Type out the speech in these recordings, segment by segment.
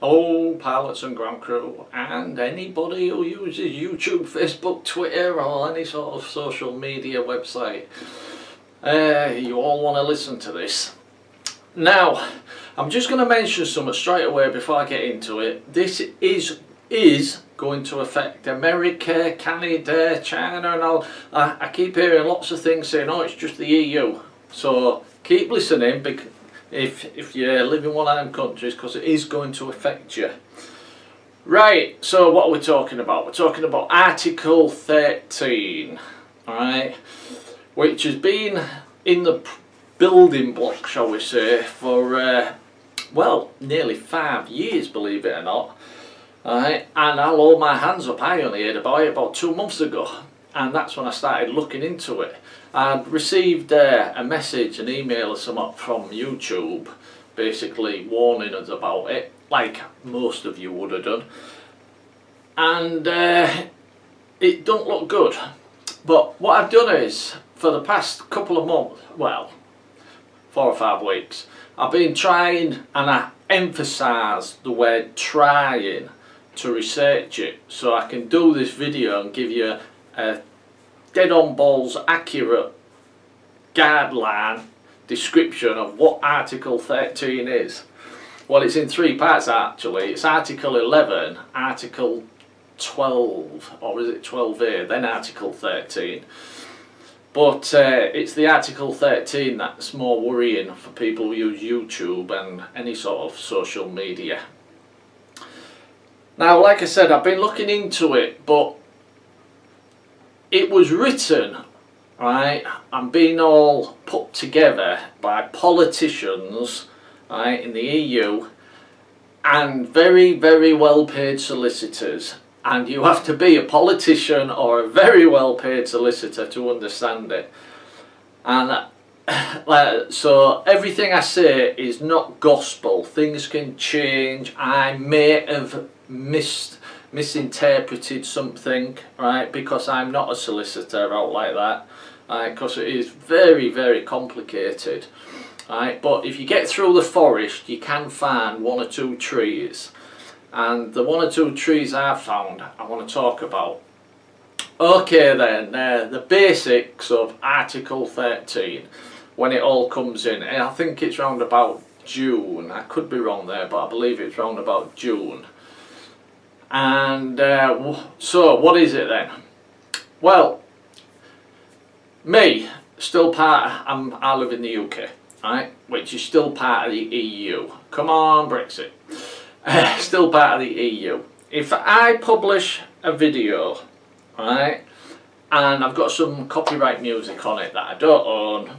Hello pilots and ground crew and anybody who uses YouTube, Facebook, Twitter or any sort of social media website. You all want to listen to this. Now, I'm just going to mention something straight away before I get into it. This is going to affect America, Canada, China and all. I keep hearing lots of things saying, oh, it's just the EU. So keep listening because if you live in one of them countries, because it is going to affect you. Right, so what are we talking about? We're talking about Article 13, alright, which has been in the building block, shall we say, for, well, nearly 5 years, believe it or not. Alright, and I'll hold my hands up, I only heard about it about 2 months ago, and that's when I started looking into it. I'd received a message, an email or something from YouTube, basically warning us about it, like most of you would have done. And it don't look good. But what I've done is, for the past couple of months, well, 4 or 5 weeks, I've been trying, and I emphasise the word trying, to research it, so I can do this video and give you a dead on balls accurate guideline description of what Article 13 is. Well, it's in 3 parts actually. It's Article 11, Article 12, or is it 12A, then Article 13. But it's the Article 13 that's more worrying for people who use YouTube and any sort of social media. Now, like I said, I've been looking into it, but it was written, right, and being all put together by politicians, right, in the EU and very, very well paid solicitors. And you have to be a politician or a very well paid solicitor to understand it. And so everything I say is not gospel. Things can change. I may have misinterpreted something, right, because I'm not a solicitor out like that, right, because it is very, very complicated, right. But if you get through the forest, you can find 1 or 2 trees, and the 1 or 2 trees I've found I want to talk about. Okay then, the basics of Article 13, when it all comes in, and I think it's round about June. I could be wrong there, but I believe it's round about June. And so what is it then? Well, me, still I live in the UK, right, which is still part of the EU. Come on, Brexit. Still part of the EU. If I publish a video, right, and I've got some copyright music on it that I don't own,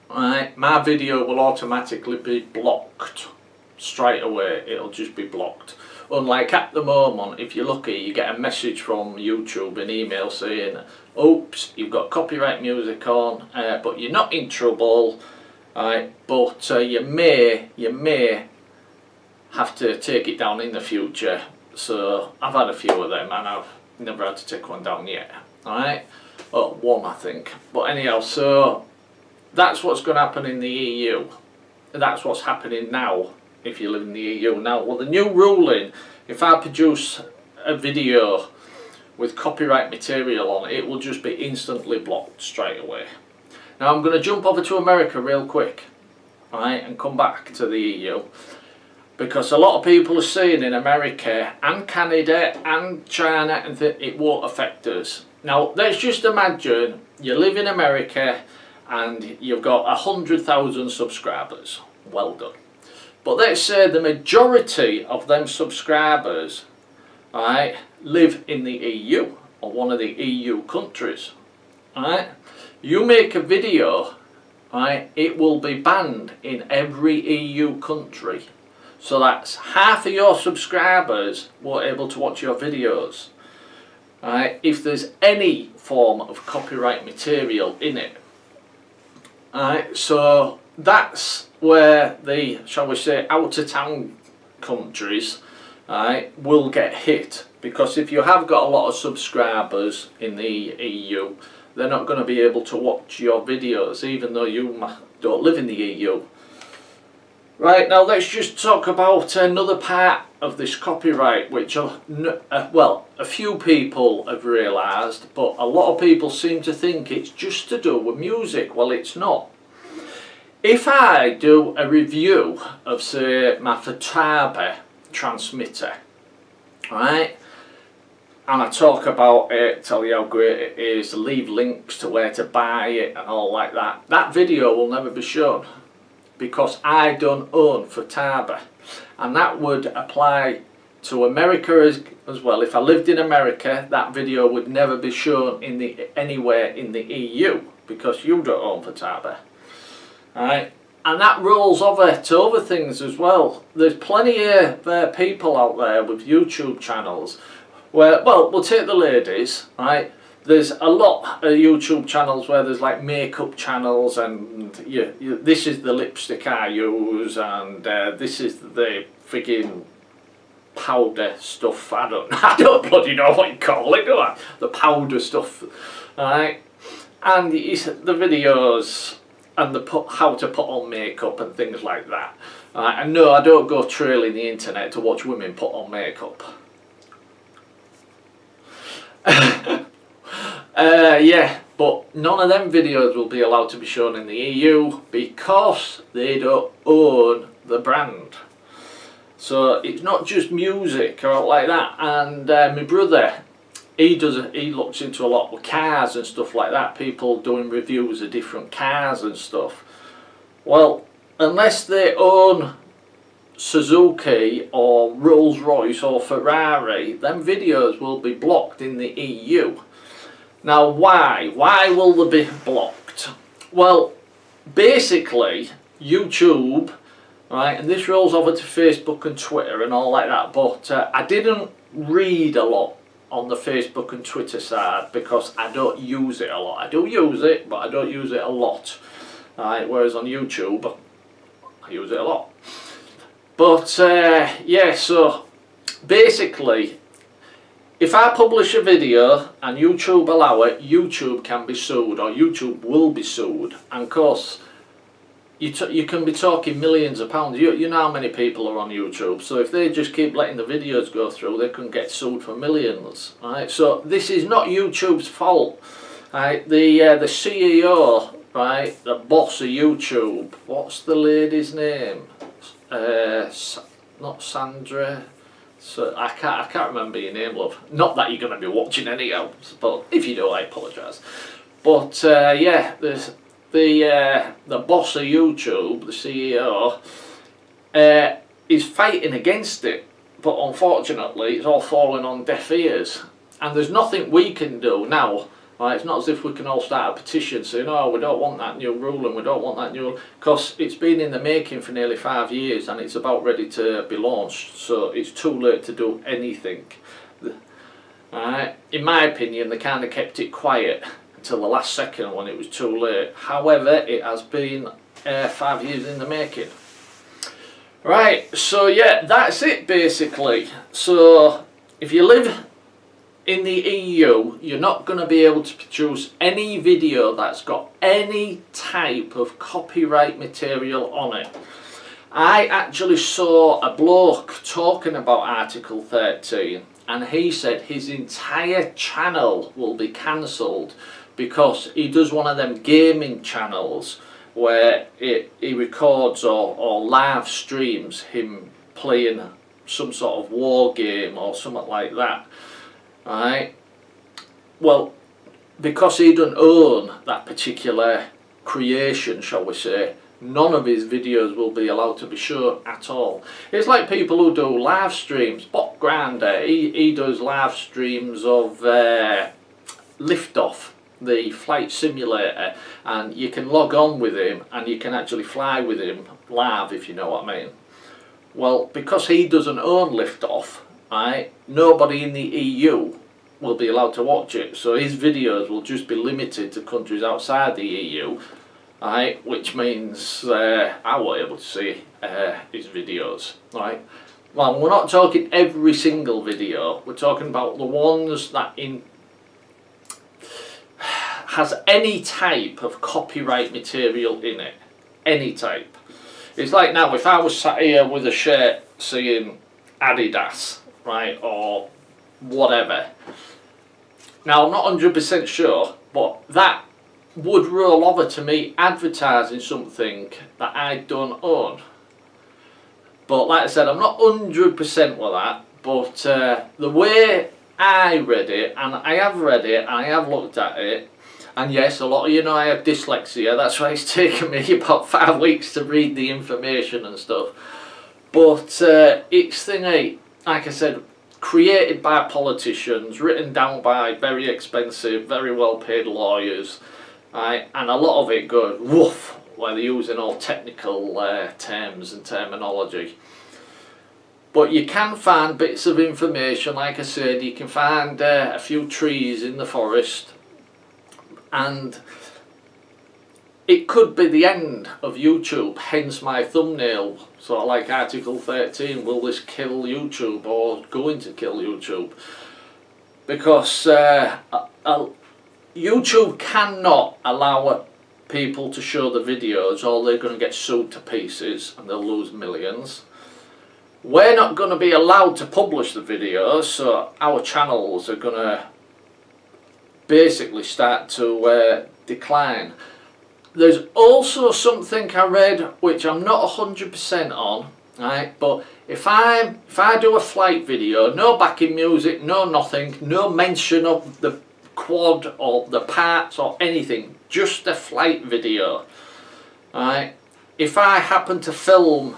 right, my video will automatically be blocked straight away. It'll just be blocked. Unlike at the moment, if you're lucky, you get a message from YouTube, an email saying, oops, you've got copyright music on, but you're not in trouble, right, but you may have to take it down in the future. So I've had a few of them and I've never had to take one down yet, alright, or 1 I think. But anyhow, so that's what's going to happen in the EU. That's what's happening now. If you live in the EU now, well, the new ruling, if I produce a video with copyright material on it, it will just be instantly blocked straight away. Now I'm going to jump over to America real quick, right, and come back to the EU, because a lot of people are saying in America and Canada and China and it won't affect us. Now let's just imagine you live in America and you've got 100,000 subscribers. Well done. But let's say the majority of them subscribers, right, live in the EU or one of the EU countries, right. You make a video, right, it will be banned in every EU country. So that's half of your subscribers were able to watch your videos, right, if there's any form of copyright material in it. Right, so that's where the, shall we say, out of town countries, right, will get hit, because if you have got a lot of subscribers in the EU, they're not going to be able to watch your videos even though you don't live in the EU. Right, now let's just talk about another part of this copyright, which well, a few people have realised, but a lot of people seem to think it's just to do with music. Well, it's not. If I do a review of, say, my Futaba transmitter, right, and I talk about it, tell you how great it is, leave links to where to buy it and all like that, that video will never be shown, because I don't own Futaba, and that would apply to America as well. If I lived in America, that video would never be shown anywhere in the EU, because you don't own Futaba. Right? And that rolls over to other things as well. There's plenty of people out there with YouTube channels where, well, we'll take the ladies, right? There's a lot of YouTube channels where there's like makeup channels, and this is the lipstick I use, and this is the friggin' powder stuff. I don't bloody know what you call it, do I? The powder stuff, right? And the videos and how to put on makeup and things like that. And no, I don't go trailing the internet to watch women put on makeup. Yeah, but none of them videos will be allowed to be shown in the EU because they don't own the brand. So it's not just music or like that. And my brother, he looks into a lot with cars and stuff like that, people doing reviews of different cars and stuff. Well, unless they own Suzuki or Rolls-Royce or Ferrari, them videos will be blocked in the EU. Now why? Why will they be blocked? Well, basically YouTube, right, and this rolls over to Facebook and Twitter and all like that, but I didn't read a lot on the Facebook and Twitter side because I don't use it a lot. I do use it, but I don't use it a lot. Right, whereas on YouTube, I use it a lot. But yeah, so basically, if I publish a video and YouTube allow it, YouTube can be sued, or YouTube will be sued. And of course, you can be talking millions of pounds. You know how many people are on YouTube, so if they just keep letting the videos go through, they can get sued for millions. Right? So this is not YouTube's fault. Right? The CEO, right, the boss of YouTube, what's the lady's name? Not Sandra. So I can't remember your name, love. Not that you're going to be watching anyhow, but if you do, I apologise. But yeah, the boss of YouTube, the CEO, is fighting against it, but unfortunately it's all falling on deaf ears, and there's nothing we can do now. Right? It's not as if we can all start a petition saying, oh, we don't want that new rule and we don't want that new rule, because it's been in the making for nearly 5 years and it's about ready to be launched, so it's too late to do anything. Right? In my opinion, they kind of kept it quiet until the last second when it was too late. However, it has been 5 years in the making. Right, so yeah, that's it basically. So if you live in the EU, you're not going to be able to produce any video that's got any type of copyright material on it. I actually saw a bloke talking about Article 13, and he said his entire channel will be cancelled because he does one of them gaming channels where he records or live streams him playing some sort of war game or something like that. Right? Well, because he doesn't own that particular creation, shall we say, none of his videos will be allowed to be shown at all. It's like people who do live streams. Bob Grander, he does live streams of Liftoff, the flight simulator, and you can log on with him and you can actually fly with him live, if you know what I mean. Well, because he doesn't own Liftoff, right, nobody in the EU will be allowed to watch it, so his videos will just be limited to countries outside the EU, right, which means I won't be able to see his videos. Right? Well, we're not talking every single video, we're talking about the ones that has any type of copyright material in it, any type. It's like now, if I was sat here with a shirt saying Adidas, right, or whatever. Now, I'm not 100% sure, but that would roll over to me advertising something that I don't own. But like I said, I'm not 100% with that, but the way I read it, and I have read it, and I have looked at it, and yes, a lot of you know I have dyslexia, that's why it's taken me about 5 weeks to read the information and stuff. But it's thingy, like I said, created by politicians, written down by very expensive, very well paid lawyers, right? And a lot of it goes woof, where they're using all technical terms and terminology. But you can find bits of information, like I said, you can find a few trees in the forest, and it could be the end of YouTube, hence my thumbnail, sort of like Article 13, will this kill YouTube or going to kill YouTube? Because YouTube cannot allow people to show the videos or they're going to get sued to pieces and they'll lose millions. We're not going to be allowed to publish the videos, so our channels are going to basically start to decline. There's also something I read which I'm not 100% on, right? But if I do a flight video, no backing music, no nothing, no mention of the quad or the parts or anything, just a flight video, right? If I happen to film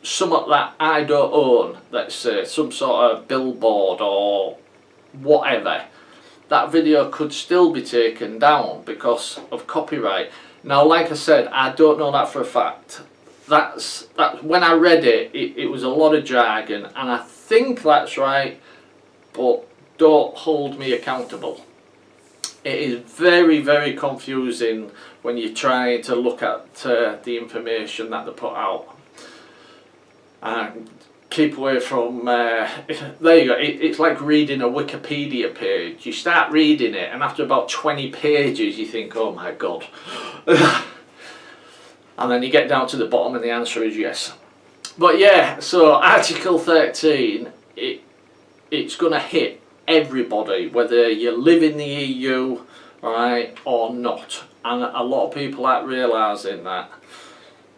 something that I don't own, let's say some sort of billboard or whatever, that video could still be taken down because of copyright. Now, like I said, I don't know that for a fact. That's when I read it, it was a lot of jargon, and I think that's right, but don't hold me accountable. It is very, very confusing when you try to look at the information that they put out. And keep away from, there you go, it's like reading a Wikipedia page. You start reading it and after about 20 pages you think, oh my god. And then you get down to the bottom and the answer is yes. But yeah, so Article 13, it's going to hit everybody, whether you live in the EU, right, or not. And a lot of people aren't realising that.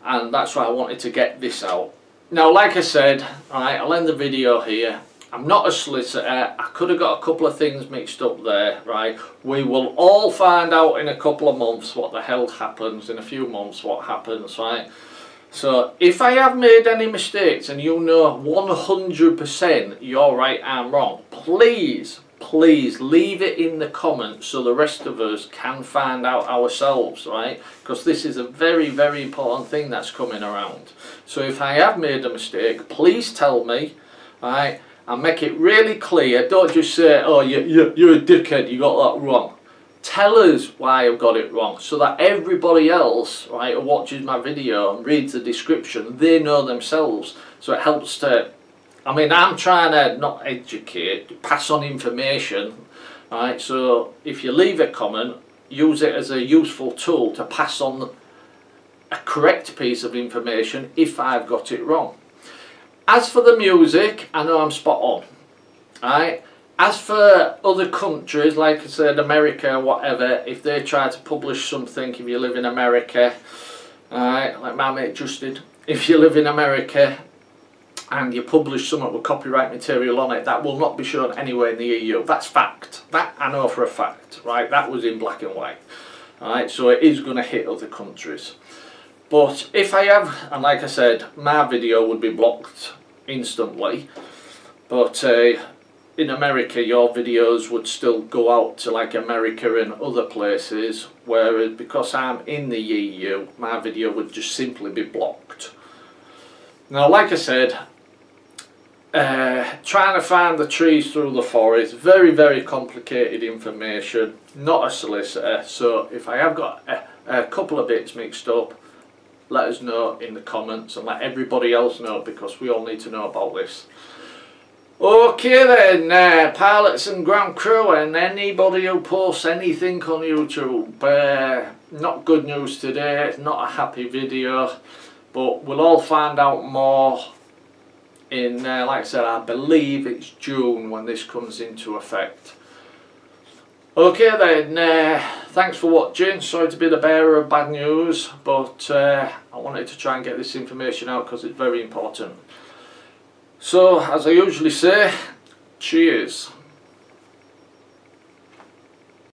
And that's why I wanted to get this out. Now, like I said, right, I'll end the video here. I'm not a solicitor. I could have got a couple of things mixed up there, right? We will all find out in a couple of months what the hell happens, in a few months what happens, right? So, if I have made any mistakes and you know 100% you're right, I'm wrong, please, please leave it in the comments so the rest of us can find out ourselves, right? Because this is a very, very important thing that's coming around. So if I have made a mistake, please tell me, right? And make it really clear. Don't just say, oh, you're a dickhead, you got that wrong. Tell us why I've got it wrong, so that everybody else, right, who watches my video and reads the description, they know themselves. So it helps to, I mean, I'm trying to not educate, pass on information, right? So if you leave a comment, use it as a useful tool to pass on a correct piece of information if I've got it wrong. As for the music, I know I'm spot on, right? As for other countries, like I said, America, whatever, if they try to publish something, if you live in America, right, like my mate just did, if you live in America and you publish something with copyright material on it, that will not be shown anywhere in the EU. That's fact. That I know for a fact, right? That was in black and white, right? So it is going to hit other countries. But if I have, and like I said, my video would be blocked instantly, but in America your videos would still go out to like America and other places, whereas because I'm in the EU, my video would just simply be blocked. Now, like I said, trying to find the trees through the forest, very, very complicated information, not a solicitor, so if I have got a couple of bits mixed up, let us know in the comments and let everybody else know, because we all need to know about this. Okay then, pilots and ground crew and anybody who posts anything on YouTube, not good news today, it's not a happy video. but we'll all find out more in, like I said, I believe it's June when this comes into effect. Okay then, thanks for watching. Sorry to be the bearer of bad news, but I wanted to try and get this information out because it's very important. So, as I usually say, cheers.